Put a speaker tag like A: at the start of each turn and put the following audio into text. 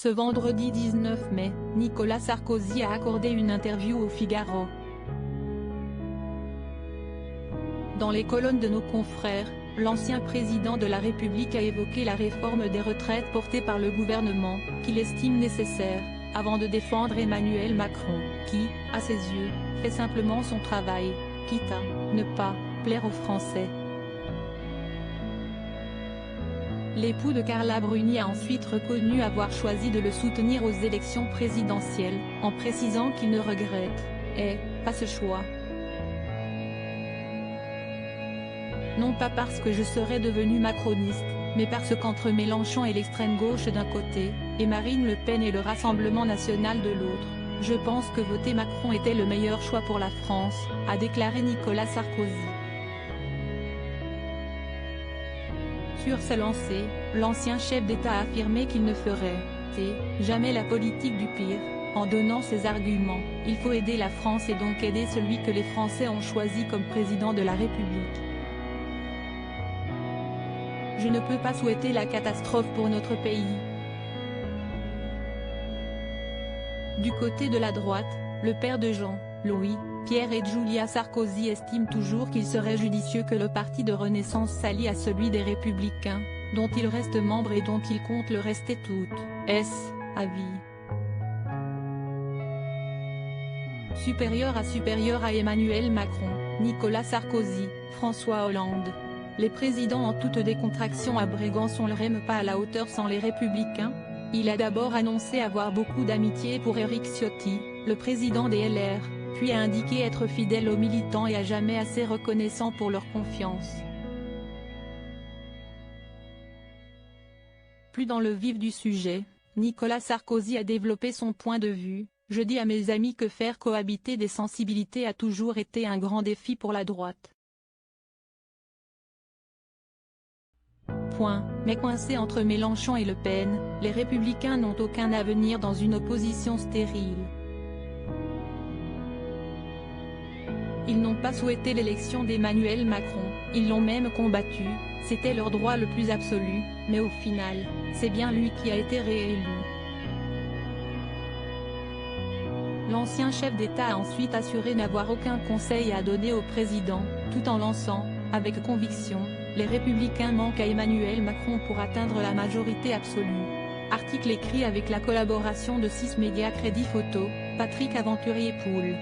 A: Ce vendredi 19 mai, Nicolas Sarkozy a accordé une interview au Figaro. Dans les colonnes de nos confrères, l'ancien président de la République a évoqué la réforme des retraites portée par le gouvernement, qu'il estime nécessaire, avant de défendre Emmanuel Macron, qui, à ses yeux, fait simplement son travail, quitte à ne pas plaire aux Français. L'époux de Carla Bruni a ensuite reconnu avoir choisi de le soutenir aux élections présidentielles, en précisant qu'il ne regrette pas ce choix. Non pas parce que je serais devenu macroniste, mais parce qu'entre Mélenchon et l'extrême gauche d'un côté, et Marine Le Pen et le Rassemblement national de l'autre, je pense que voter Macron était le meilleur choix pour la France, a déclaré Nicolas Sarkozy. Sur sa lancée, l'ancien chef d'État a affirmé qu'il ne ferait jamais la politique du pire, en donnant ses arguments. Il faut aider la France et donc aider celui que les Français ont choisi comme président de la République. Je ne peux pas souhaiter la catastrophe pour notre pays. Du côté de la droite, le père de Jean, Louis, Pierre et Julia Sarkozy estime toujours qu'il serait judicieux que le parti de Renaissance s'allie à celui des Républicains, dont il reste membre et dont il compte le rester à vie. Supérieur à Emmanuel Macron, Nicolas Sarkozy, François Hollande. Les présidents en toute décontraction à Brégançon ne pas à la hauteur sans les Républicains. Il a d'abord annoncé avoir beaucoup d'amitié pour Éric Ciotti, le président des LR, puis a indiqué être fidèle aux militants et à jamais assez reconnaissant pour leur confiance. Plus dans le vif du sujet, Nicolas Sarkozy a développé son point de vue. Je dis à mes amis que faire cohabiter des sensibilités a toujours été un grand défi pour la droite. Mais coincés entre Mélenchon et Le Pen, les Républicains n'ont aucun avenir dans une opposition stérile. Ils n'ont pas souhaité l'élection d'Emmanuel Macron, ils l'ont même combattu, c'était leur droit le plus absolu, mais au final, c'est bien lui qui a été réélu. L'ancien chef d'État a ensuite assuré n'avoir aucun conseil à donner au président, tout en lançant, avec conviction, les Républicains manquent à Emmanuel Macron pour atteindre la majorité absolue. Article écrit avec la collaboration de 6 médias Crédit Photo, Patrick Aventurier-Poul.